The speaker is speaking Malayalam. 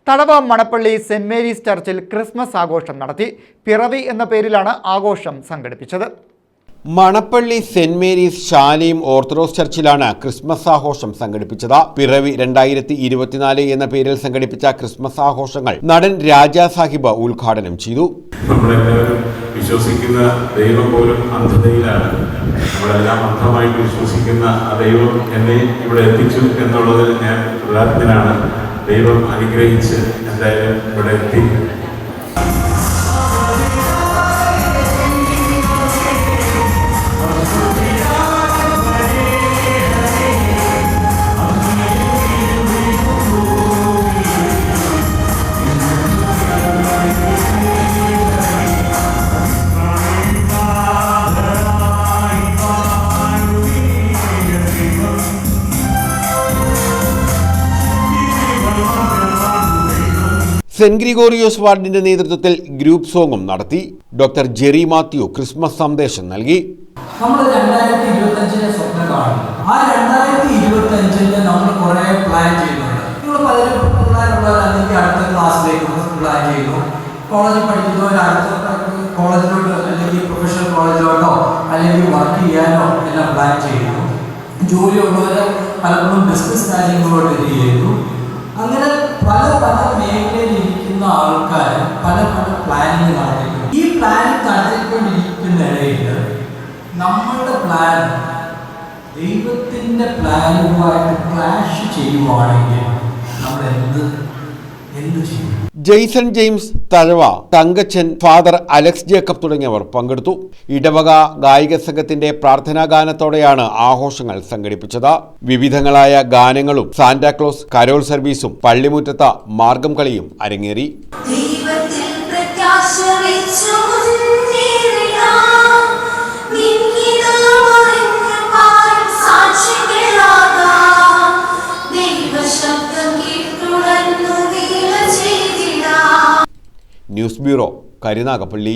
തഴവ മണപ്പള്ളി സെന്റ് മേരീസ് ചർച്ചിൽ ക്രിസ്മസ് ആഘോഷം നടത്തി. പിറവി എന്ന പേരിലാണ് ആഘോഷം സംഘടിപ്പിച്ചത്. മണപ്പള്ളി സെന്റ് മേരീസ് ശാലയും ഓർത്തഡോക്സ് ചർച്ചിലാണ് ക്രിസ്മസ് ആഘോഷം സംഘടിപ്പിച്ചത്. പിറവി 2024 എന്ന പേരിൽ സംഘടിപ്പിച്ച ക്രിസ്മസ് ആഘോഷങ്ങൾ നടൻ രാജാ സാഹിബ് ഉദ്ഘാടനം ചെയ്തു. നമ്മളെല്ലാവരും വിശ്വസിക്കുന്ന ദൈവം പോലും അന്ധതയിലാണ്. നമ്മളെല്ലാം അന്ധമായിട്ട് വിശ്വസിക്കുന്ന ആ ദൈവം എന്നെ ഇവിടെ എത്തിച്ചു എന്നുള്ളതിൽ ഞാൻ കൃതാർത്ഥനാണ്. ദൈവം അനുഗ്രഹിച്ച് എന്തായാലും ഇവിടെ എത്തി. സെന്റ് ഗ്രിഗോറിയോസ് വാർഡിന്റെ നേതൃത്വത്തിൽ ഗ്രൂപ്പ് സോങ്ങും നടത്തി. ഡോക്ടർ ജെറി മാത്യു ക്രിസ്മസ് സന്ദേശം നൽകി. നമ്മൾ 2025 സ്വപ്നം കാണുന്നു. ആ 2025 നമ്മൾ കുറെ പ്ലാൻ ചെയ്യുന്നുണ്ട്. നിങ്ങൾ പലരും പിള്ളേരുള്ളവരല്ലെങ്കിൽ അടുത്ത ക്ലാസ്സിലേക്ക് പ്ലാൻ ചെയ്യുന്നു. കോളേജിൽ പഠിക്കുന്നവർ അടുത്ത കോളേജിലോട്ട് അല്ലെങ്കിൽ പ്രൊഫഷണൽ കോളേജിലോട്ടോ അല്ലെങ്കിൽ വർക്ക് ചെയ്യാനോ എല്ലാം പ്ലാൻ ചെയ്യുന്നു. ജോലിയുള്ളവർ പലപ്പോഴും ബിസിനസ് കാര്യങ്ങളോട്ട് ചെയ്യുന്നു. അങ്ങനെ പല മേഖലയിൽ ഇരിക്കുന്ന ആൾക്കാർ പല പ്ലാനിങ് നടത്തിയിട്ടുണ്ട്. ഈ പ്ലാനിങ് നടത്തിക്കൊണ്ടിരിക്കുന്നിടയിൽ നമ്മളുടെ പ്ലാൻ ദൈവത്തിൻ്റെ പ്ലാനുമായിട്ട് ക്ലാഷ് ചെയ്യുവാണെങ്കിൽ നമ്മൾ എന്ത് ചെയ്യും? Jason James Thazhava, Thankachan, father Alex Jacob തുടങ്ങിയവർ പങ്കെടുത്തു. ഇടവക ഗായിക സംഘത്തിന്റെ പ്രാർത്ഥനാ ഗാനത്തോടെയാണ് ആഘോഷങ്ങൾ സംഘടിപ്പിച്ചത്. വിവിധങ്ങളായ ഗാനങ്ങളും സാന്റാക്ലോസ് കരോൾ സർവീസും പള്ളിമുറ്റത്ത് മാർഗം കളിയും അരങ്ങേറി. News bureau, Karunagappally.